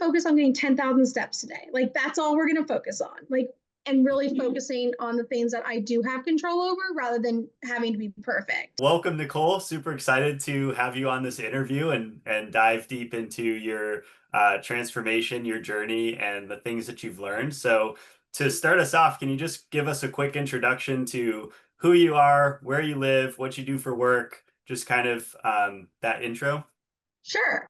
focus on getting 10,000 steps today. Like, that's all we're going to focus on. Like, and really focusing on the things that I do have control over rather than having to be perfect. Welcome, Nicole. Super excited to have you on this interview and dive deep into your transformation, your journey, and the things that you've learned. So, to start us off, can you just give us a quick introduction to who you are, where you live, what you do for work, just kind of that intro? Sure.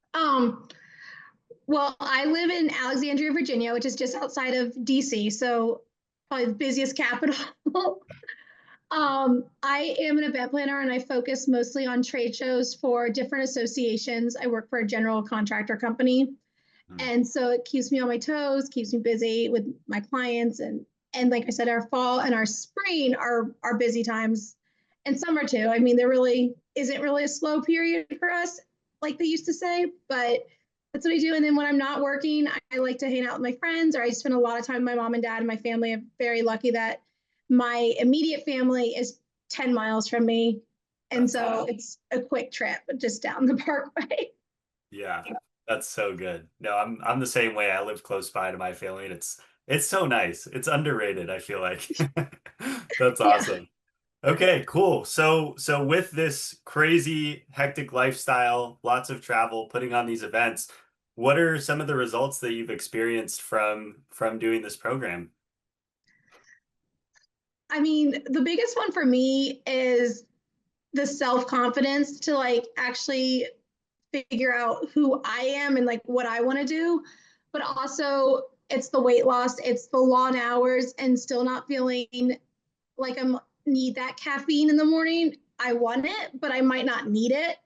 Well, I live in Alexandria, Virginia, which is just outside of DC, so probably the busiest capital. I am an event planner and I focus mostly on trade shows for different associations. I work for a general contractor company. Mm. And so it keeps me on my toes, keeps me busy with my clients. And like I said, our fall and our spring are busy times, and summer too. I mean, there really isn't really a slow period for us, like they used to say, but that's what I do. And then when I'm not working, I like to hang out with my friends, or I spend a lot of time with my mom and dad and my family. I'm very lucky that my immediate family is 10 miles from me. And That's so it's a quick trip just down the parkway. Yeah, that's so good. No, I'm the same way. I live close by to my family, and it's so nice. It's underrated, I feel like. That's Yeah. awesome. Okay, cool. So with this crazy hectic lifestyle, lots of travel, putting on these events, what are some of the results that you've experienced from doing this program? I mean, the biggest one for me is the self-confidence to like actually figure out who I am and like what I want to do. But also it's the weight loss, it's the long hours and still not feeling like I need that caffeine in the morning. I want it, but I might not need it.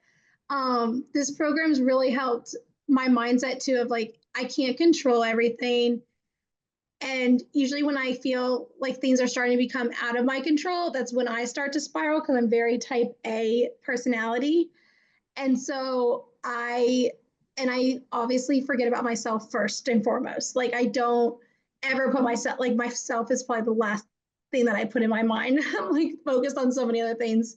This program's really helped my mindset too of like I can't control everything. And usually when I feel like things are starting to become out of my control, that's when I start to spiral because I'm very type A personality. And so I obviously forget about myself first and foremost. Like I don't ever put myself, like myself is probably the last thing that I put in my mind. I'm like focused on so many other things.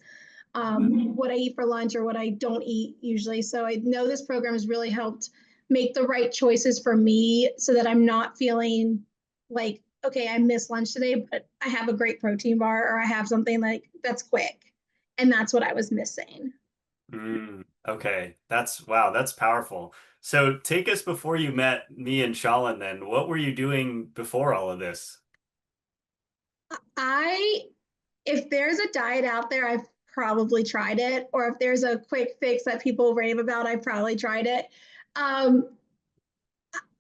What I eat for lunch or what I don't eat usually. So I know this program has really helped make the right choices for me so that I'm not feeling like, okay, I missed lunch today, but I have a great protein bar or I have something like that's quick. And that's what I was missing. Okay, wow, that's powerful. So take us before you met me and Shalin then. What were you doing before all of this? I, if there's a diet out there, I've probably tried it. Or if there's a quick fix that people rave about, I've probably tried it. Um,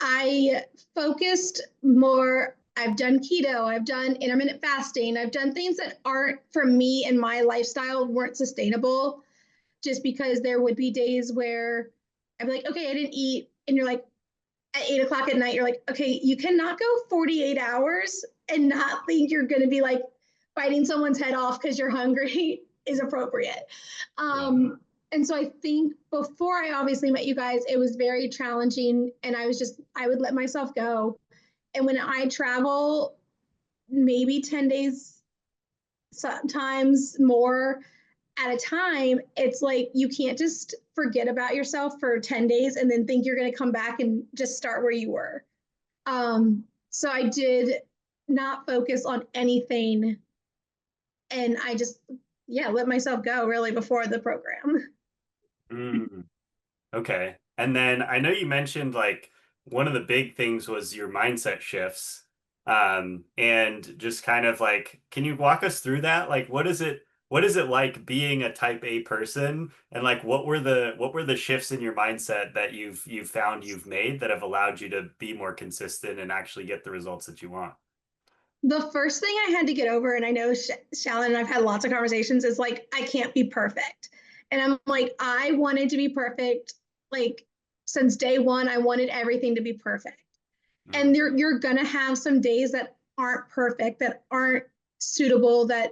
I focused more. I've done keto, I've done intermittent fasting, I've done things that aren't for me and my lifestyle weren't sustainable just because there would be days where I'd be like, okay, I didn't eat. And you're like, at 8 o'clock at night, you're like, okay, you cannot go 48 hours and not think you're going to be like biting someone's head off because you're hungry is appropriate. Yeah. And so I think before I obviously met you guys, it was very challenging. And I would let myself go. And when I travel, maybe 10 days, sometimes more at a time, it's like you can't just forget about yourself for 10 days and then think you're going to come back and just start where you were. So I did not focus on anything and I just, yeah, let myself go really before the program. Mm, okay. And then I know you mentioned like one of the big things was your mindset shifts. And just kind of like, can you walk us through that? Like what is it like being a type A person? And like what were the shifts in your mindset that you've found you've made that have allowed you to be more consistent and actually get the results that you want? The first thing I had to get over, and I know Shalyn and I've had lots of conversations, is like, I can't be perfect. And I'm like, I wanted to be perfect. Like, since day one, I wanted everything to be perfect. And Mm, you're going to have some days that aren't perfect, that aren't suitable, that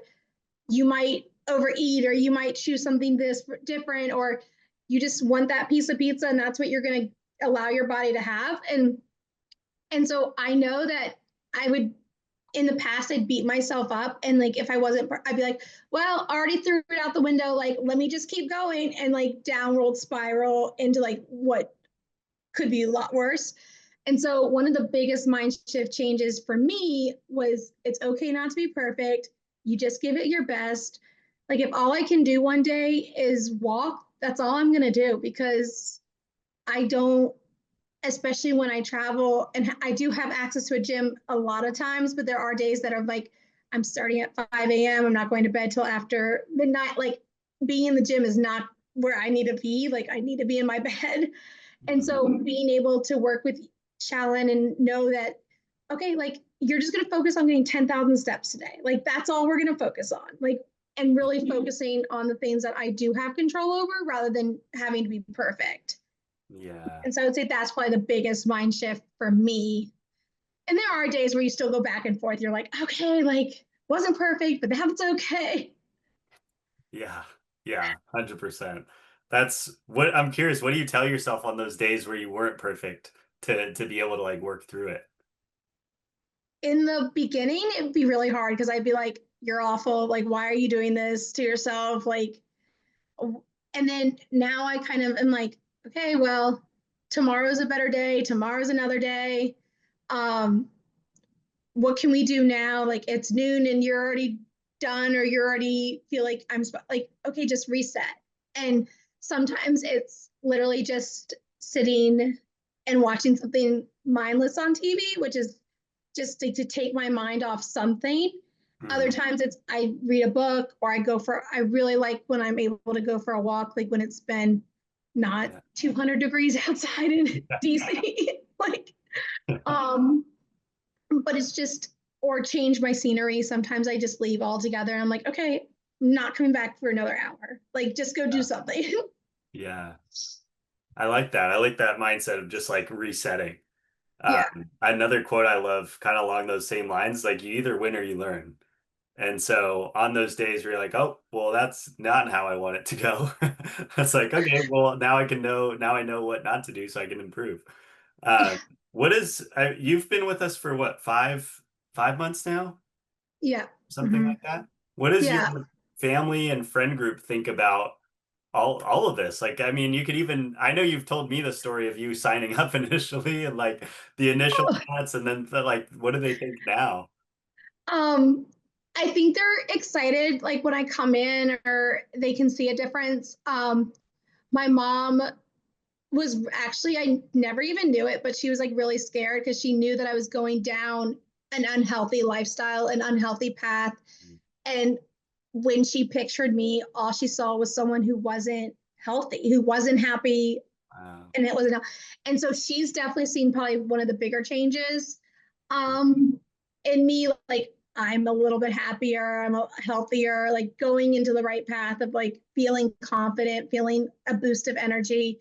you might overeat, or you might choose something this different, or you just want that piece of pizza and that's what you're going to allow your body to have. And so I know that I would in the past I'd beat myself up and like if I wasn't I'd be like, well, I already threw it out the window, like let me just keep going and like downward spiral into like what could be a lot worse. And so one of the biggest mind shift changes for me was it's okay not to be perfect. You just give it your best. Like if all I can do one day is walk, that's all I'm going to do because I don't, especially when I travel and I do have access to a gym a lot of times, but there are days that are like, I'm starting at 5 a.m. I'm not going to bed till after midnight. Like being in the gym is not where I need to be. Like I need to be in my bed. And so being able to work with Shalyn and know that, okay, like you're just going to focus on getting 10,000 steps today. Like that's all we're going to focus on. Like, and really focusing on the things that I do have control over rather than having to be perfect. Yeah. And so I would say that's probably the biggest mind shift for me. And there are days where you still go back and forth. You're like, okay, like wasn't perfect, but that's okay. Yeah. Yeah. 100%. That's what I'm curious. What do you tell yourself on those days where you weren't perfect to be able to like work through it? In the beginning, it would be really hard because I'd be like, you're awful. Like, why are you doing this to yourself? Like, and then now I kind of am like, okay, well, tomorrow's a better day. Tomorrow's another day. Um, what can we do now? Like, it's noon and you're already done, or you already feel like like, okay, just reset. And sometimes it's literally just sitting and watching something mindless on TV, which is just to take my mind off something. Other Mhm. times it's I read a book or I really like when I'm able to go for a walk, like when it's been not Yeah. 200 degrees outside in DC. Like, um, but it's just, or change my scenery. Sometimes I just leave altogether and I'm like, okay, I'm not coming back for another hour. Like, just go do Yeah. something. Yeah. I like that. I like that mindset of just like resetting. Yeah. Another quote I love, kind of along those same lines, like you either win or you learn. And so on those days where you're like, oh, well, that's not how I want it to go. It's like, okay, well, now I know what not to do so I can improve. Uh, you've been with us for what, 5 months now? Yeah. Something Mm-hmm. like that? What does your Yeah. family and friend group think about all of this? Like, I mean, you could even, I know you've told me the story of you signing up initially and like the initial thoughts, and then like, what do they think now? Um, I think they're excited, like when I come in or they can see a difference. My mom was actually, I never even knew it, but she was like really scared because she knew that I was going down an unhealthy lifestyle, an unhealthy path. And when she pictured me, all she saw was someone who wasn't healthy, who wasn't happy, Wow. and it wasn't. And so she's definitely seen probably one of the bigger changes Mm. in me. Like I'm a little bit happier, I'm healthier, like going into the right path of like feeling confident, feeling a boost of energy.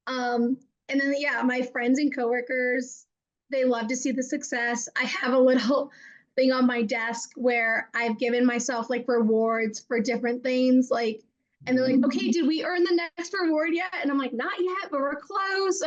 And then yeah, my friends and coworkers, they love to see the success. I have a little thing on my desk where I've given myself like rewards for different things, like, and they're like, okay, did we earn the next reward yet? And I'm like, not yet, but we're close.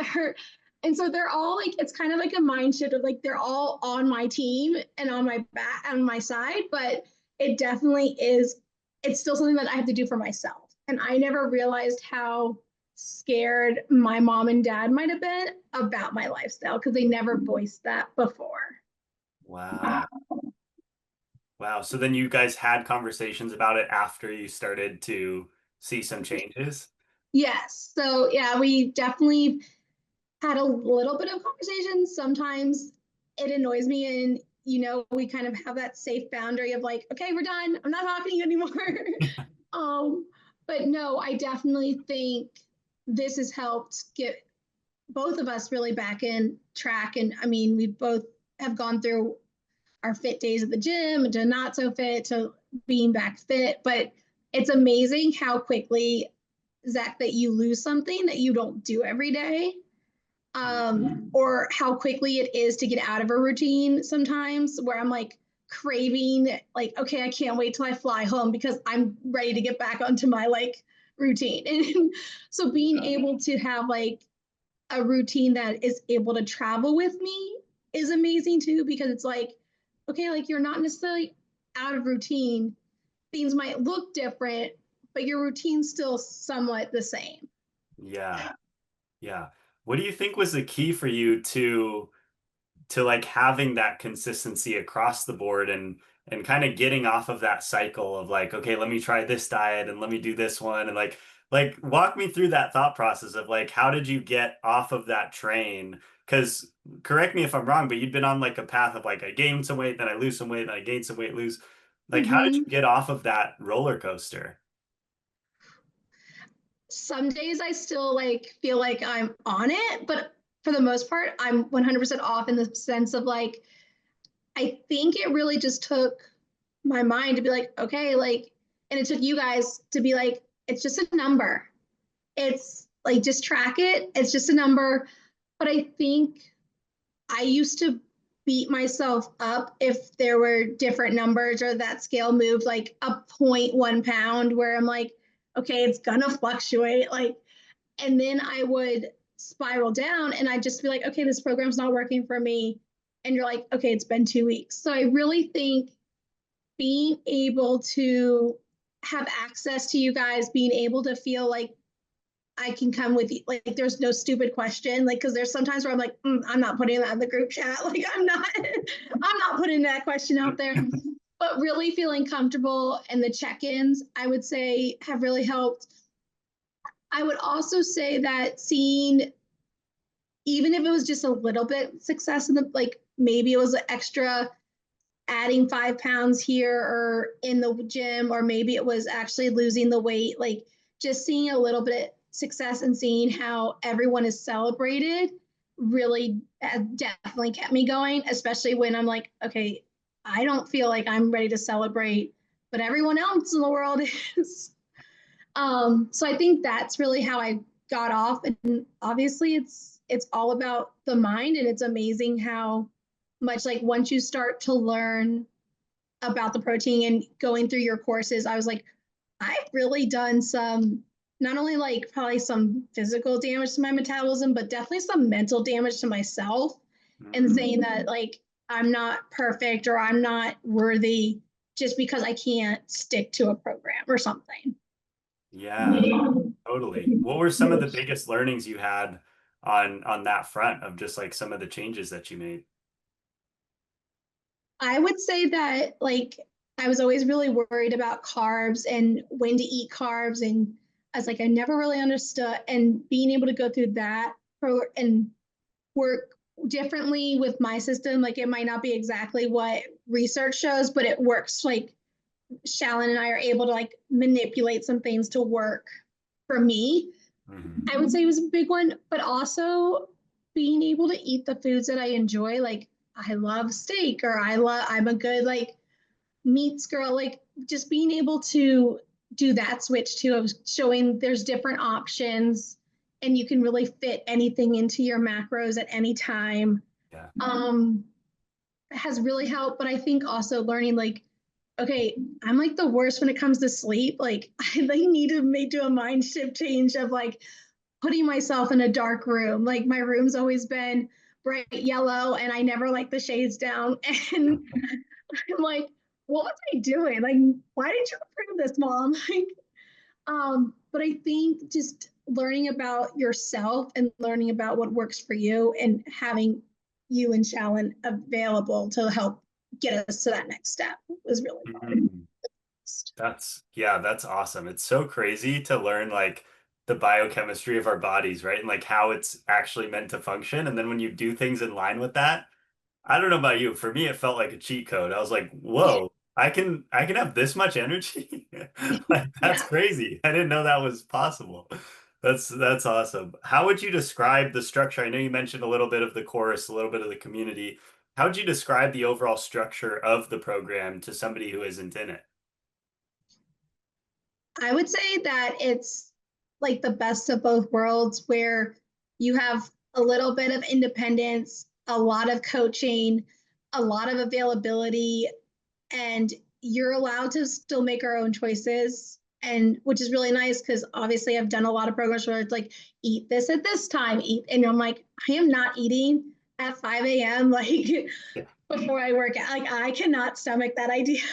And so they're all like, it's kind of like a mind shift of like they're all on my team and on my back, on my side, but it definitely is, it's still something that I have to do for myself. And I never realized how scared my mom and dad might have been about my lifestyle because they never voiced that before. Wow. Wow. So then you guys had conversations about it after you started to see some changes? Yes. So yeah, we definitely had a little bit of conversation. Sometimes it annoys me, and we kind of have that safe boundary of like, okay, we're done. I'm not talking to you anymore. um, but no, I definitely think this has helped get both of us really back in track. And I mean, we both have gone through our fit days at the gym to not so fit to being back fit. But it's amazing how quickly, Zach, that you lose something that you don't do every day, or how quickly it is to get out of a routine sometimes where I'm like craving, like, okay, I can't wait till I fly home because I'm ready to get back onto my like routine. And so being able to have like a routine that is able to travel with me is amazing too, because it's like, okay, like you're not necessarily out of routine. Things might look different, but your routine's still somewhat the same. Yeah. Yeah. What do you think was the key for you to to like having that consistency across the board and kind of getting off of that cycle of like, okay, let me try this diet and let me do this one and like walk me through that thought process of like how did you get off of that train? Because correct me if I'm wrong, but you'd been on like a path of like I gain some weight, then I lose some weight, then I gain some weight, lose. Like how did you Mhm. get off of that roller coaster? Some days I still like feel like I'm on it, but for the most part, I'm 100% off in the sense of like, I think it really just took my mind to be like, okay, like, and it took you guys to be like, it's just a number. It's like, just track it. It's just a number. But I think I used to beat myself up if there were different numbers or that scale moved like a 0.1 pound where I'm like, okay, it's gonna fluctuate. Like, and then I would spiral down and I'd just be like, okay, this program's not working for me. And you're like, okay, it's been 2 weeks. So I really think being able to have access to you guys, being able to feel like I can come with you, like there's no stupid question, like because there's sometimes where I'm like, I'm not putting that in the group chat, like I'm not putting that question out there. But really feeling comfortable and the check-ins, I would say, have really helped. I would also say that seeing, even if it was just a little bit success in the, like maybe it was an extra adding 5 pounds here or in the gym, or maybe it was actually losing the weight, like just seeing a little bit success and seeing how everyone is celebrated really definitely kept me going, especially when I'm like, okay, I don't feel like I'm ready to celebrate, but everyone else in the world is. So I think that's really how I got off. And obviously it's all about the mind, and it's amazing how much, like, once you start to learn about the protein and going through your courses, I was like, I've really done some, not only like probably some physical damage to my metabolism, but definitely some mental damage to myself, and saying that like I'm not perfect or I'm not worthy just because I can't stick to a program or something. Yeah, totally. What were some of the biggest learnings you had on that front of just like some of the changes that you made? I would say that like I was always really worried about carbs and when to eat carbs, and I was like I never really understood, and being able to go through that and work differently with my system, like it might not be exactly what research shows, but it works. Like Shallon and I are able to like manipulate some things to work for me. Mhm. I would say it was a big one, but also being able to eat the foods that I enjoy. Like I love steak, or I'm a good like meats girl. Like just being able to do that switch too, of showing there's different options and you can really fit anything into your macros at any time. Yeah. Um, has really helped. But I think also learning like, okay, I'm like the worst when it comes to sleep. Like I like need to do a mind shift change of like putting myself in a dark room. Like my room's always been bright yellow and I never like the shades down. And I'm like, what was I doing? Like, why did you approve this, mom? Like, but I think just learning about yourself and learning about what works for you and having you and Shallon available to help get us to that next step was really hard. Mhm. Yeah, that's awesome. It's so crazy to learn like the biochemistry of our bodies, right? And like how it's actually meant to function. And then when you do things in line with that, I don't know about you. For me, it felt like a cheat code. I was like, Yeah. whoa, I can have this much energy. Like that's Yeah. crazy. I didn't know that was possible. That's awesome. How would you describe the structure? I know you mentioned a little bit of the course, a little bit of the community. How would you describe the overall structure of the program to somebody who isn't in it? I would say that it's like the best of both worlds where you have a little bit of independence, a lot of coaching, a lot of availability, and you're allowed to still make our own choices. And which is really nice because obviously I've done a lot of programs where it's like, eat this at this time, eat. And I'm like, I am not eating at 5 a.m. like Yeah. before I work out. Like I cannot stomach that idea.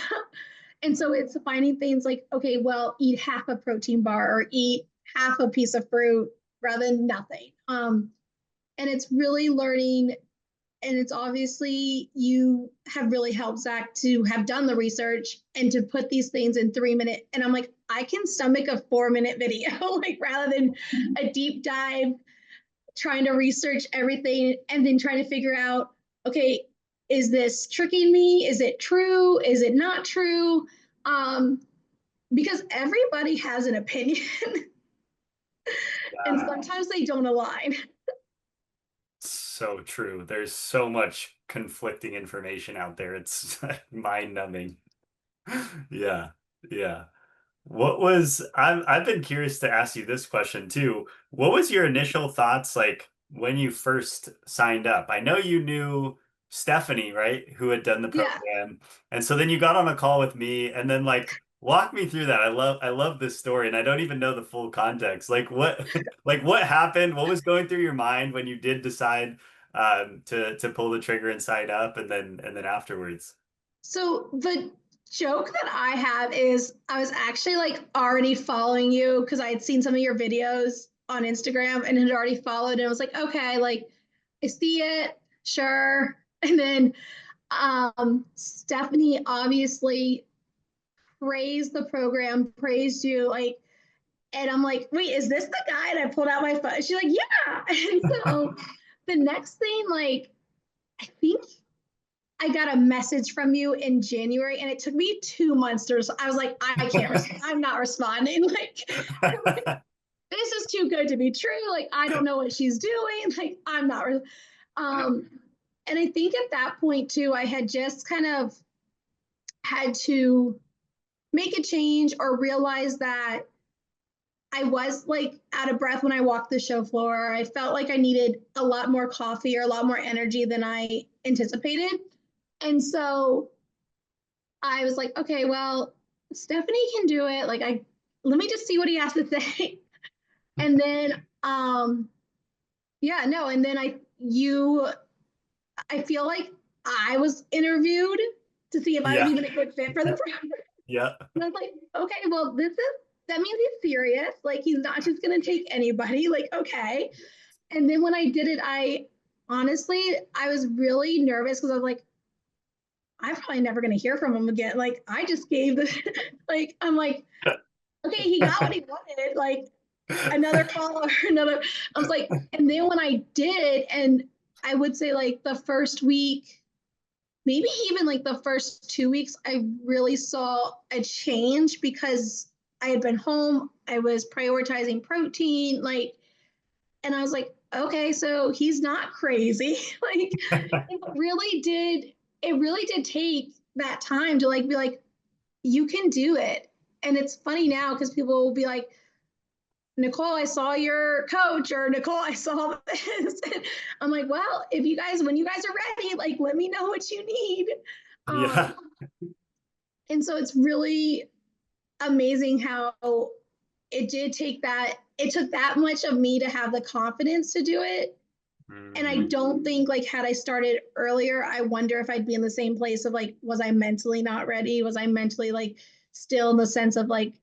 And so it's finding things like, okay, well, eat half a protein bar or eat half a piece of fruit rather than nothing. And it's really learning. And it's obviously you have really helped Zach to have done the research and to put these things in 3 minutes. And I'm like, I can stomach a 4 minute video, like rather than a deep dive trying to research everything and then trying to figure out, okay, is this tricking me? Is it true? Is it not true? Because everybody has an opinion and sometimes they don't align. So true. There's so much conflicting information out there. It's mind-numbing. Yeah. Yeah. I've been curious to ask you this question too. What was your initial thoughts like when you first signed up? I know you knew Stephanie, right, who had done the Yeah. program. And so then you got on a call with me and then like walk me through that. I love this story and I don't even know the full context. Like what like what happened? What was going through your mind when you did decide to pull the trigger and sign up and then afterwards? So the joke that I have is I was actually like already following you because I had seen some of your videos on Instagram and had already followed and I was like, okay, like I see it, sure. And then Stephanie obviously praised the program, praised you, like, and I'm like, wait, is this the guy? And I pulled out my phone. She's like, yeah. And so the next thing, like, I think I got a message from you in January, and it took me 2 months to. I was like, I can't. I'm not responding. Like, this is too good to be true. Like, I don't know what she's doing. Like, I'm not. Um, and I think at that point too, I had just kind of had to make a change or realize that I was like out of breath when I walked the show floor. I felt like I needed a lot more coffee or a lot more energy than I anticipated. And so I was like, okay, well, Stephanie can do it. Like let me just see what he has to say. And then yeah, no, and then I feel like I was interviewed to see if I was Yeah. even a good fit for the program. Yeah. And I was like, okay, well, that means he's serious. Like he's not just gonna take anybody. Like, okay. And then when I did it, I honestly I was really nervous because I was like, I'm probably never gonna hear from him again. Like I just gave the like I'm like, okay, he got what he wanted. Like another call or another. I was like, and then when I did, and I would say like the first week, maybe even like the first 2 weeks, I really saw a change because I had been home. I was prioritizing protein, like, and I was like, okay, so he's not crazy. Like, it really did take that time to like be like, you can do it. And it's funny now because people will be like, Nicole, I saw your coach, or Nicole, I saw this. I'm like, well, when you guys are ready, like, let me know what you need. Yeah. Um, and so it's really amazing how it took that much of me to have the confidence to do it. And I Mm, don't think like had I started earlier, I wonder if I'd be in the same place of like, was I mentally not ready? Was I mentally like still in the sense of like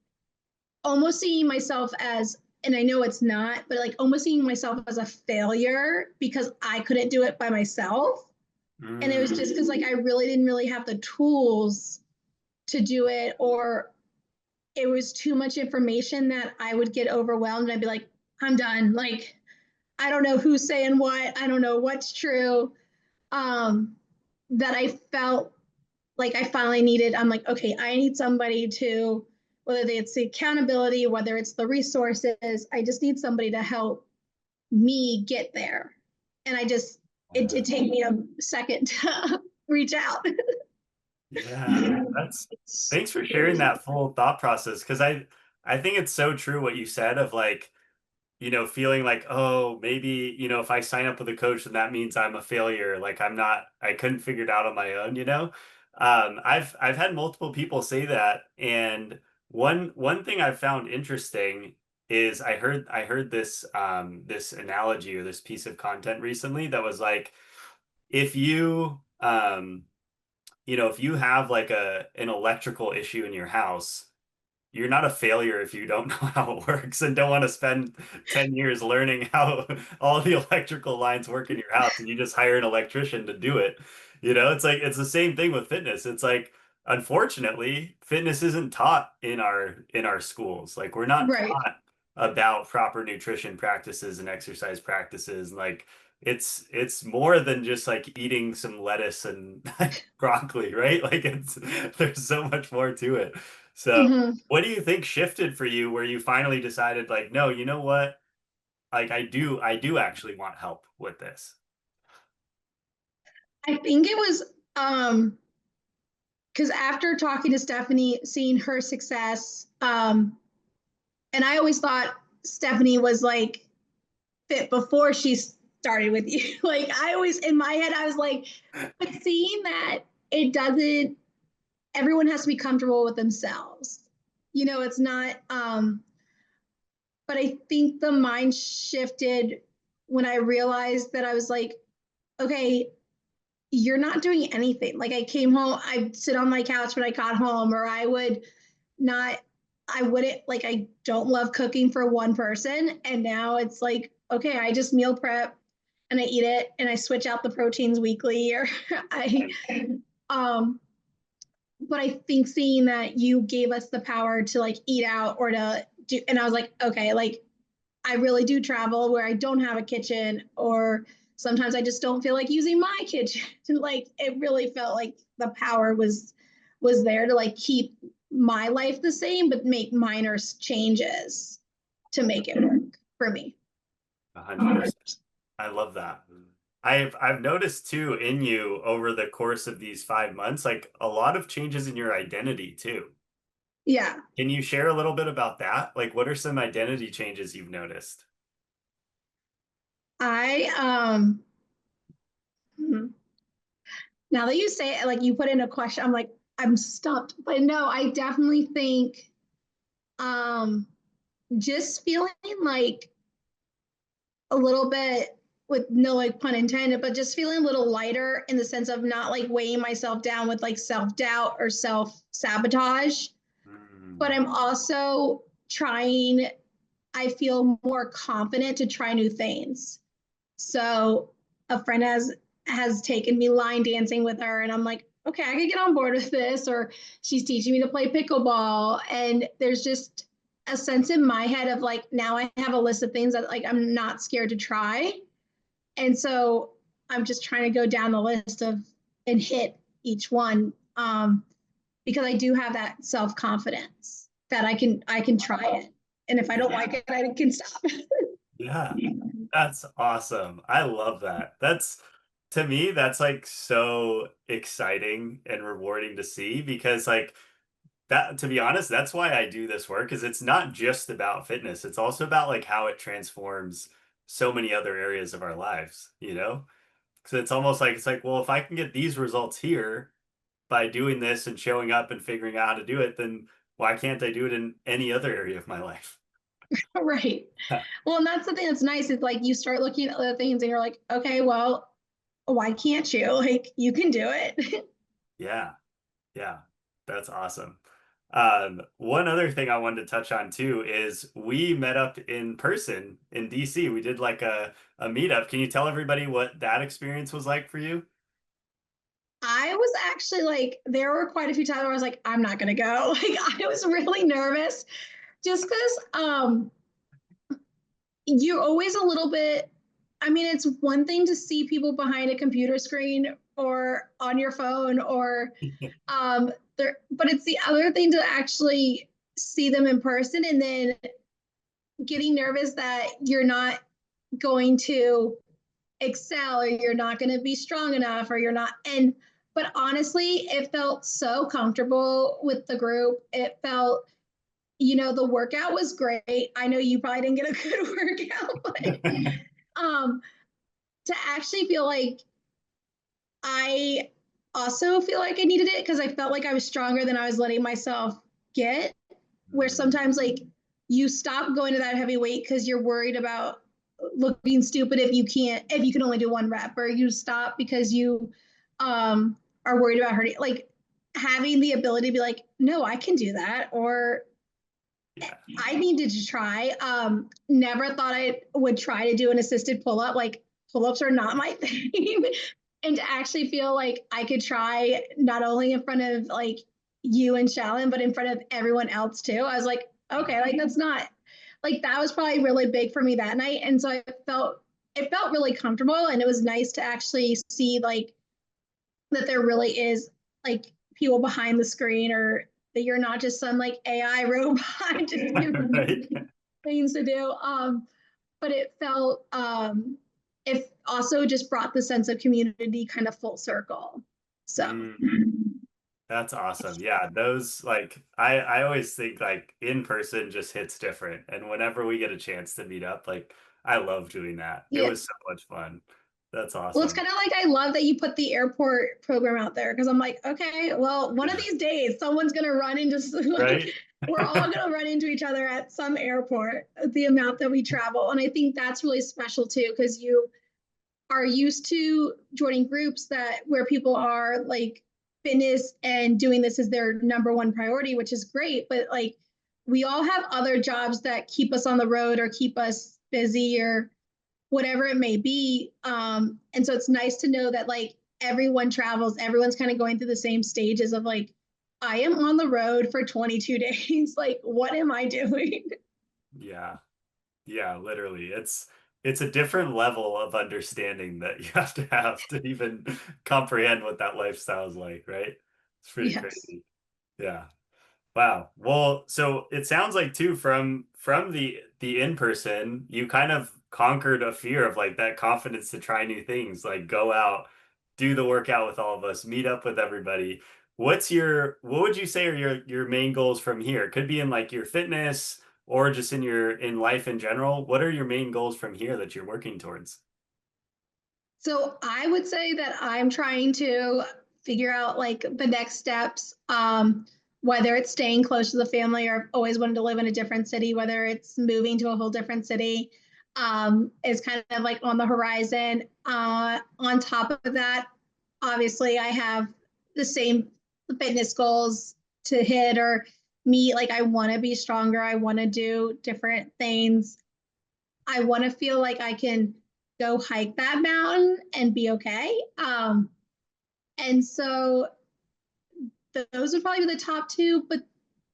almost seeing myself as, and I know it's not, but like almost seeing myself as a failure because I couldn't do it by myself. And it was mm. just because like I really didn't really have the tools to do it, or it was too much information that I would get overwhelmed and I'd be like, I'm done. Like, I don't know who's saying what. I don't know what's true. Um, that I felt like I finally needed, I'm like, okay, I need somebody to, whether it's the accountability, whether it's the resources, I just need somebody to help me get there. And it did take me a second to reach out. Yeah, that's thanks for sharing that full thought process because I think it's so true what you said of like, feeling like, oh, maybe, if I sign up with a coach, then that means I'm a failure. Like I couldn't figure it out on my own. I've had multiple people say that, and one thing I've found interesting is I heard this analogy or this piece of content recently that was like if you if you have like an electrical issue in your house, you're not a failure if you don't know how it works and don't want to spend 10 years learning how all the electrical lines work in your house and you just hire an electrician to do it. You know, it's like it's the same thing with fitness. It's like unfortunately, fitness isn't taught in our schools. Like we're not Right. taught about proper nutrition practices and exercise practices. Like it's more than just like eating some lettuce and broccoli, right? Like it's there's so much more to it. So Hmm. what do you think shifted for you where you finally decided like, no, you know what? Like I do actually want help with this. I think it was because after talking to Stephanie, seeing her success, and I always thought Stephanie was like fit before she started with you. Like I always in my head, I was like, but seeing that it doesn't, everyone has to be comfortable with themselves. You know, it's not, but I think the mind shifted when I realized that I was like, okay, you're not doing anything. Like I came home, I'd sit on my couch when I got home, or I would not, I wouldn't, like, I don't love cooking for one person. And now it's like, okay, I just meal prep and I eat it and I switch out the proteins weekly or I, um, but I think seeing that you gave us the power to like eat out or to do, and I was like, okay, like I really do travel where I don't have a kitchen, or sometimes I just don't feel like using my kitchen. Like it really felt like the power was there to like keep my life the same, but make minor changes to make it work for me. 100%. I love that. I've noticed too in you over the course of these 5 months, like a lot of changes in your identity too. Yeah, Can you share a little bit about that? Like what are some identity changes you've noticed? I hmm, now that you say it, like you put in a question, I'm like I'm stumped. But no, I definitely think um just feeling like a little bit, with no like pun intended, but just feeling a little lighter in the sense of not like weighing myself down with like self-doubt or self-sabotage. But Mm. I'm also trying, I feel more confident to try new things. So a friend has taken me line dancing with her and I'm like, okay, I could get on board with this. Or she's teaching me to play pickleball. And there's just a sense in my head of like, now I have a list of things that like I'm not scared to try. And so I'm just trying to go down the list of and hit each one, because I do have that self-confidence that I can try it. And if I don't like it, I can stop. Yeah. That's awesome. I love that. That's to me, that's like so exciting and rewarding to see because like that to be honest, that's why I do this work is it's not just about fitness. It's also about like how it transforms so many other areas of our lives, you know? Because it's like, well, if I can get these results here by doing this and showing up and figuring out how to do it, then why can't I do it in any other area of my life? Right. Well, and that's the thing that's nice is like you start looking at other things and you're like, okay, well, why can't you? Like you can do it. Yeah. Yeah, that's awesome. One other thing I wanted to touch on too is we met up in person in DC. We did like a meetup. Can you tell everybody what that experience was like for you? I was actually like, there were quite a few times where I was like, I'm not gonna go. Like I was really nervous just because you're always a little bit, I mean, it's one thing to see people behind a computer screen or on your phone or there, but it's the other thing to actually see them in person and then getting nervous that you're not going to excel or you're not going to be strong enough or you're not. And but honestly, it felt so comfortable with the group. It felt, the workout was great. I know you probably didn't get a good workout, but um to actually feel like, I also feel like I needed it because I felt like I was stronger than I was letting myself get, where Mm, sometimes like you stop going to that heavy weight because you're worried about looking stupid if you can only do one rep, or you stop because you are worried about hurting, like having the ability to be like, no, I can do that, or Yeah. I needed to try. Never thought I would try to do an assisted pull-up. Like pull-ups are not my thing. And to actually feel like I could try not only in front of like you and Shallon, but in front of everyone else too. I was like, okay, like that's not like that was probably really big for me that night. And so it felt really comfortable, and it was nice to actually see like that there really is like people behind the screen, or that you're not just some like AI robot just giving Right. things to do. But it also just brought the sense of community kind of full circle. So Mm. That's awesome. Yeah, those like I always think like in person just hits different. And whenever we get a chance to meet up, like I love doing that. It yeah. was so much fun. That's Well, it's awesome. kind of like I love that you put the airport program out there, because I'm like, okay, well, one of Yeah. these days someone's gonna run into like Right? we're all gonna run into each other at some airport, the amount that we travel. And I think that's really special too, because you are used to joining groups that where people are like fitness and doing this as their number one priority, which is great. But like we all have other jobs that keep us on the road or keep us busy or whatever it may be. And so it's nice to know that like everyone travels, everyone's kind of going through the same stages of like, I am on the road for 22 days. Like, what am I doing? Yeah. Yeah, literally. It's a different level of understanding that you have to even comprehend what that lifestyle is like, right? It's pretty Yes. crazy. Yeah. Wow. Well, so it sounds like too from the in person, you kind of conquered a fear of like that confidence to try new things, like go out, do the workout with all of us, meet up with everybody. What would you say are your main goals from here? Could be in like your fitness or just in your in life in general. What are your main goals from here that you're working towards? So I would say that I'm trying to figure out like the next steps, whether it's staying close to the family or always wanted to live in a different city, whether it's moving to a whole different city, is kind of like on the horizon. On top of that, obviously, I have the same fitness goals to hit or meet. Like, I want to be stronger, I want to do different things. I want to feel like I can go hike that mountain and be okay. And so those would probably be the top two, but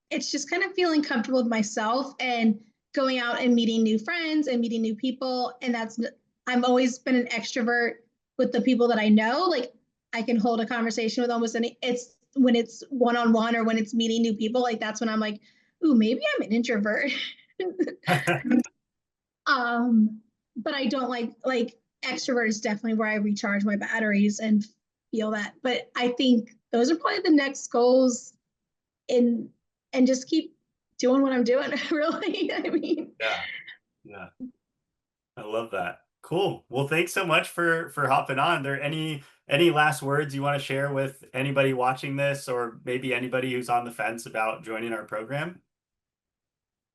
it's just kind of feeling comfortable with myself and going out and meeting new friends and meeting new people. And I'm always been an extrovert with the people that I know. Like I can hold a conversation with almost any, it's when it's one-on-one or when it's meeting new people, like that's when I'm like, ooh, maybe I'm an introvert. Um, but I don't like extrovert is definitely where I recharge my batteries and feel that. But I think those are probably the next goals in and just keep doing what I'm doing, really. I mean, Yeah. Yeah. I love that. Cool. Well, thanks so much for hopping on. There any last words you want to share with anybody watching this or maybe anybody who's on the fence about joining our program?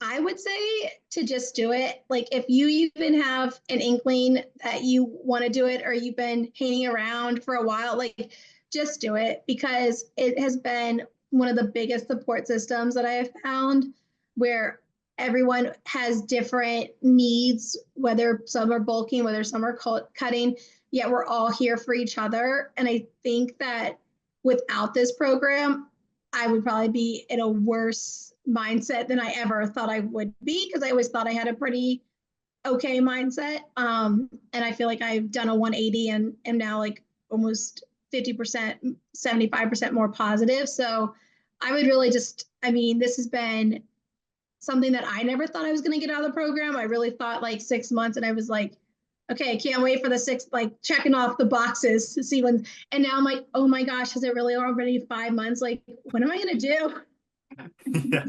I would say to just do it. Like if you even have an inkling that you want to do it or you've been hanging around for a while, like just do it, because it has been one of the biggest support systems that I have found, where everyone has different needs, whether some are bulking, whether some are cutting, yet we're all here for each other. And I think that without this program, I would probably be in a worse mindset than I ever thought I would be, because I always thought I had a pretty okay mindset. And I feel like I've done a 180 and am now like almost 50%, 75% more positive. So I would really just, I mean, this has been something that I never thought I was going to get out of the program. I really thought like 6 months, and I was like, okay, I can't wait for the six, like checking off the boxes to see when. And now I'm like, oh my gosh, has it really already 5 months? Like, what am I going to do? Yeah.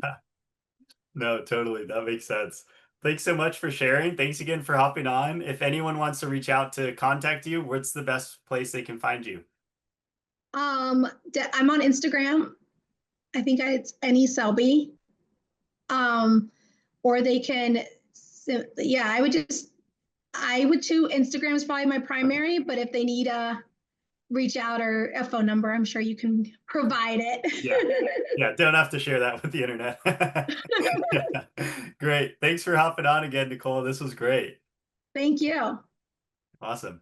No, totally. That makes sense. Thanks so much for sharing. Thanks again for hopping on. If anyone wants to reach out to contact you, what's the best place they can find you? I'm on Instagram. I think it's any Selby. Um, or they can, yeah, I would too. Instagram is probably my Okay. primary, but if they need reach out, or a phone number. I'm sure you can provide Yeah. it. Yeah. Don't have to share that with the internet. Yeah. Great. Thanks for hopping on again, Nicole. This was great. Thank you. Awesome.